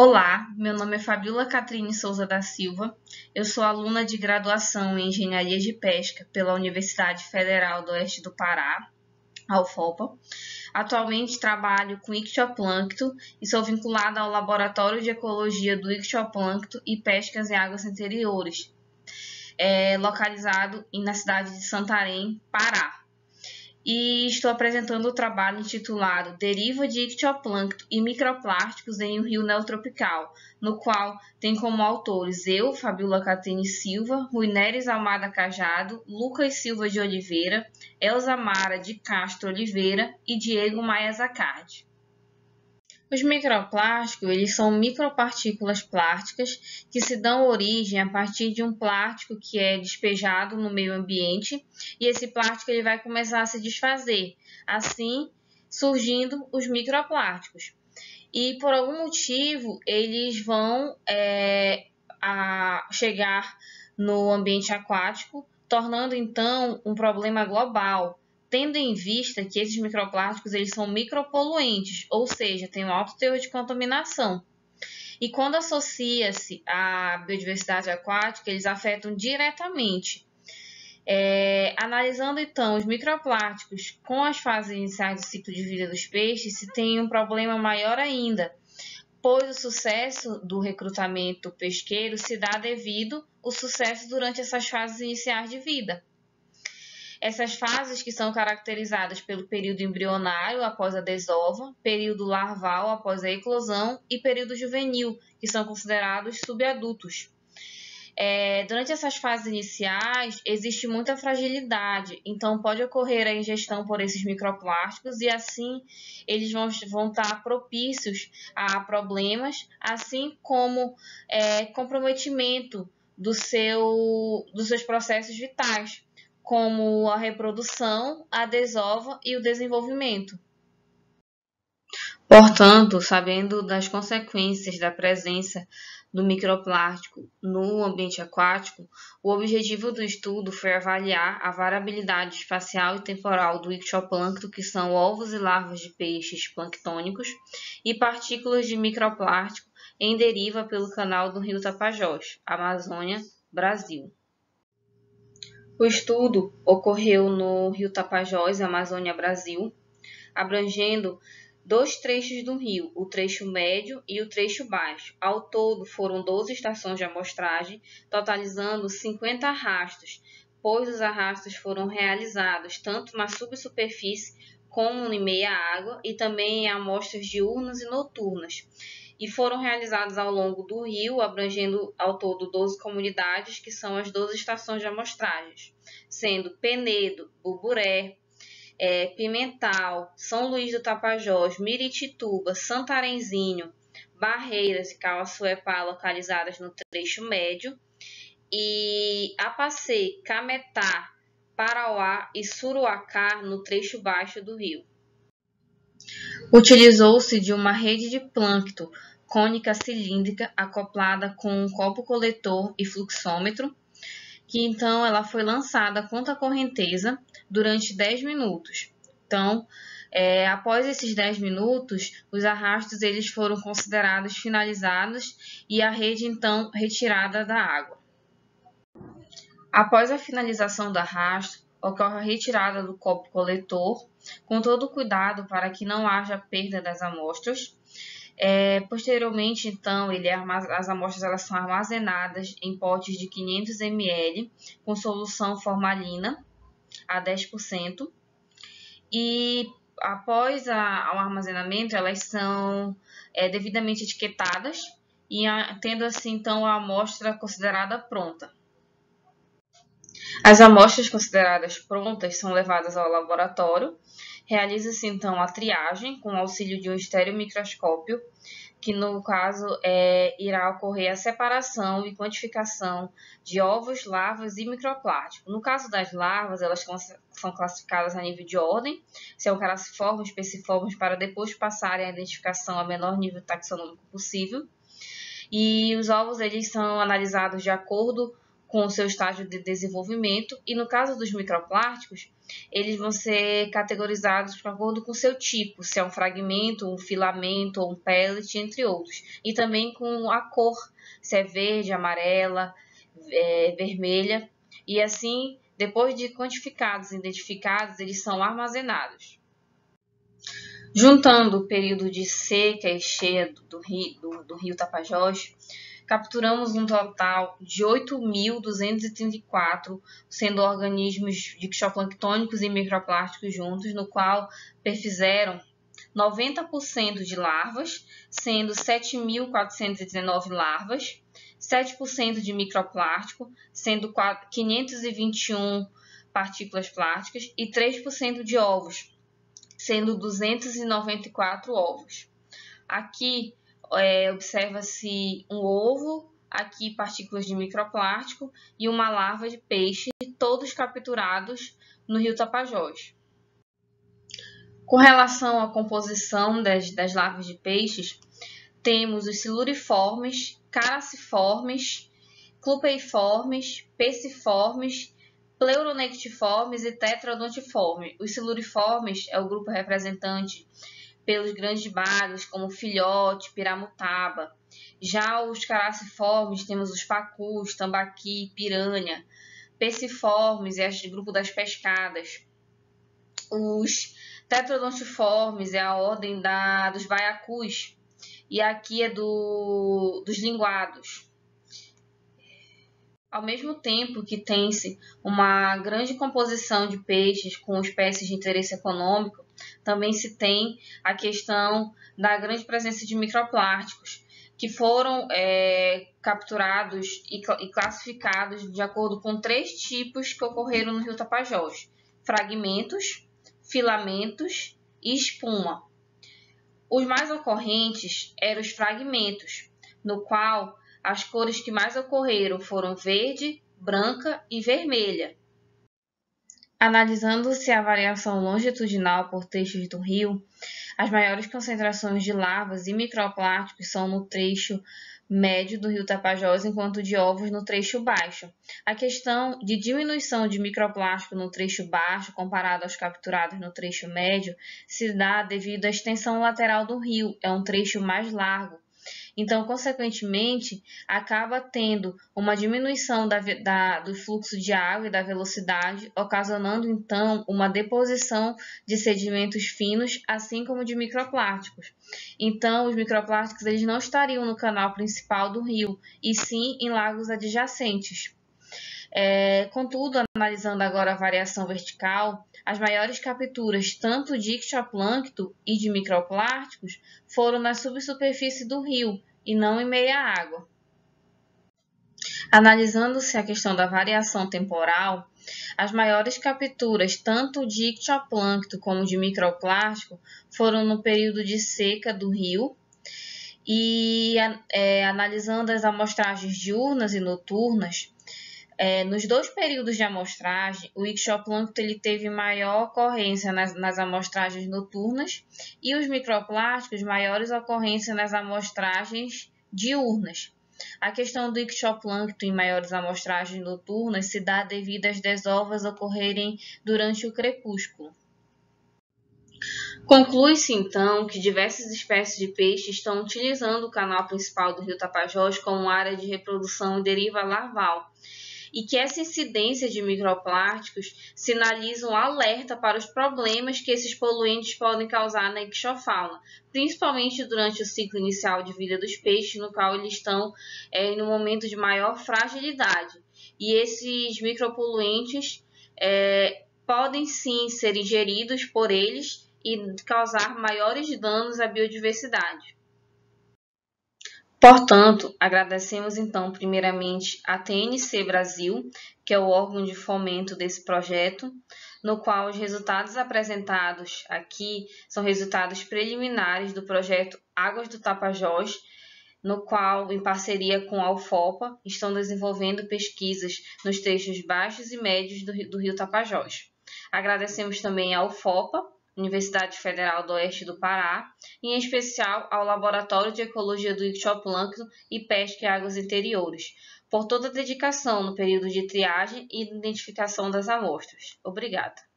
Olá, meu nome é Fabiola Catrine Souza da Silva, eu sou aluna de graduação em Engenharia de Pesca pela Universidade Federal do Oeste do Pará, a UFOPA. Atualmente trabalho com ictioplâncton e sou vinculada ao Laboratório de Ecologia do Ictioplâncton e Pescas em Águas Interiores, localizado na cidade de Santarém, Pará. E estou apresentando o trabalho intitulado Deriva de ictioplâncton e microplásticos em um rio neotropical, no qual tem como autores eu, Fabiola Catrine Silva, Ruineres Almada Cajado, Lucas Silva de Oliveira, Elza Mara de Castro Oliveira e Diego Maia Zaccardi. Os microplásticos, eles são micropartículas plásticas que se dão origem a partir de um plástico que é despejado no meio ambiente e esse plástico ele vai começar a se desfazer, assim surgindo os microplásticos. E por algum motivo eles vão chegar no ambiente aquático, tornando então um problema global, tendo em vista que esses microplásticos eles são micropoluentes, ou seja, têm um alto teor de contaminação. E quando associa-se à biodiversidade aquática, eles afetam diretamente. Analisando então os microplásticos com as fases iniciais do ciclo de vida dos peixes, se tem um problema maior ainda, pois o sucesso do recrutamento pesqueiro se dá devido ao sucesso durante essas fases iniciais de vida. Essas fases que são caracterizadas pelo período embrionário após a desova, período larval após a eclosão e período juvenil, que são considerados subadultos. Durante essas fases iniciais, existe muita fragilidade, então pode ocorrer a ingestão por esses microplásticos e assim eles vão estar propícios a problemas, assim como comprometimento dos seus processos vitais, como a reprodução, a desova e o desenvolvimento. Portanto, sabendo das consequências da presença do microplástico no ambiente aquático, o objetivo do estudo foi avaliar a variabilidade espacial e temporal do ictioplâncton, que são ovos e larvas de peixes planctônicos, e partículas de microplástico em deriva pelo canal do rio Tapajós, Amazônia, Brasil. O estudo ocorreu no rio Tapajós, Amazônia, Brasil, abrangendo 2 trechos do rio, o trecho médio e o trecho baixo. Ao todo, foram 12 estações de amostragem, totalizando 50 arrastos, pois os arrastos foram realizados tanto na subsuperfície como em meia água e também em amostras diurnas e noturnas. E foram realizados ao longo do rio, abrangendo ao todo 12 comunidades, que são as 12 estações de amostragens, sendo Penedo, Buburé, Pimental, São Luís do Tapajós, Miritituba, Santarenzinho, Barreiras e Cauaçuepá, localizadas no trecho médio, e Apacê, Cametá, Parauá e Suruacá, no trecho baixo do rio. Utilizou-se de uma rede de plâncton cônica cilíndrica acoplada com um copo coletor e fluxômetro, que então ela foi lançada contra a correnteza durante 10 minutos. Então, após esses 10 minutos, os arrastos eles foram considerados finalizados e a rede então retirada da água. Após a finalização do arrasto, ocorre a retirada do copo coletor, com todo o cuidado para que não haja perda das amostras. Posteriormente, então, as amostras elas são armazenadas em potes de 500 ml com solução formalina a 10%. E após o armazenamento, elas são devidamente etiquetadas e tendo assim, então, a amostra considerada pronta. As amostras consideradas prontas são levadas ao laboratório, realiza-se então a triagem com o auxílio de um estereomicroscópio, que no caso irá ocorrer a separação e quantificação de ovos, larvas e microplástico. No caso das larvas, elas são classificadas a nível de ordem, são crassiformes, especiformes, para depois passarem a identificação a menor nível taxonômico possível. E os ovos eles são analisados de acordo com o seu estágio de desenvolvimento, e no caso dos microplásticos, eles vão ser categorizados de acordo com o seu tipo, se é um fragmento, um filamento ou um pellet, entre outros, e também com a cor, se é verde, amarela, vermelha, e assim, depois de quantificados e identificados, eles são armazenados. Juntando o período de seca e cheia do rio Tapajós, capturamos um total de 8.234, sendo organismos dictioplânctônicos e microplásticos juntos, no qual perfizeram 90% de larvas, sendo 7.419 larvas, 7% de microplástico, sendo 521 partículas plásticas, e 3% de ovos, sendo 294 ovos. Aqui observa-se um ovo, aqui partículas de microplástico e uma larva de peixe, todos capturados no rio Tapajós. Com relação à composição das larvas de peixes, temos os siluriformes, caraciformes, clupeiformes, peciformes, pleuronectiformes e tetradontiforme. Os siluriformes é o grupo representante pelos grandes bagres, como filhote, piramutaba. Já os caraciformes, temos os pacus, tambaqui, piranha. Peciformes é o grupo das pescadas. Os tetradontiformes é a ordem dos baiacus, e aqui é dos linguados. Ao mesmo tempo que tem-se uma grande composição de peixes com espécies de interesse econômico, também se tem a questão da grande presença de microplásticos, que foram capturados e classificados de acordo com 3 tipos que ocorreram no rio Tapajós: fragmentos, filamentos e espuma. Os mais ocorrentes eram os fragmentos, no qual as cores que mais ocorreram foram verde, branca e vermelha. Analisando-se a variação longitudinal por trechos do rio, as maiores concentrações de larvas e microplásticos são no trecho médio do rio Tapajós, enquanto de ovos no trecho baixo. A questão de diminuição de microplástico no trecho baixo, comparado aos capturados no trecho médio, se dá devido à extensão lateral do rio, é um trecho mais largo. Então, consequentemente, acaba tendo uma diminuição do fluxo de água e da velocidade, ocasionando, então, uma deposição de sedimentos finos, assim como de microplásticos. Então, os microplásticos eles não estariam no canal principal do rio, e sim em lagos adjacentes. Contudo, analisando agora a variação vertical, as maiores capturas tanto de ictioplâncton e de microplásticos foram na subsuperfície do rio e não em meia água. Analisando-se a questão da variação temporal, as maiores capturas tanto de ictioplâncton como de microplástico foram no período de seca do rio, e analisando as amostragens diurnas e noturnas, nos 2 períodos de amostragem, o ictioplâncton ele teve maior ocorrência nas amostragens noturnas e os microplásticos maiores ocorrência nas amostragens diurnas. A questão do ictioplâncton em maiores amostragens noturnas se dá devido às desovas ocorrerem durante o crepúsculo. Conclui-se, então, que diversas espécies de peixes estão utilizando o canal principal do rio Tapajós como área de reprodução e deriva larval, e que essa incidência de microplásticos sinaliza um alerta para os problemas que esses poluentes podem causar na ictiofauna, principalmente durante o ciclo inicial de vida dos peixes, no qual eles estão em um momento de maior fragilidade. E esses micropoluentes podem sim ser ingeridos por eles e causar maiores danos à biodiversidade. Portanto, agradecemos então primeiramente a TNC Brasil, que é o órgão de fomento desse projeto, no qual os resultados apresentados aqui são resultados preliminares do projeto Águas do Tapajós, no qual, em parceria com a UFOPA, estão desenvolvendo pesquisas nos trechos baixos e médios do rio Tapajós. Agradecemos também à UFOPA, Universidade Federal do Oeste do Pará, e em especial ao Laboratório de Ecologia do Ictioplâncton e Pesca em Águas Interiores, por toda a dedicação no período de triagem e identificação das amostras. Obrigada.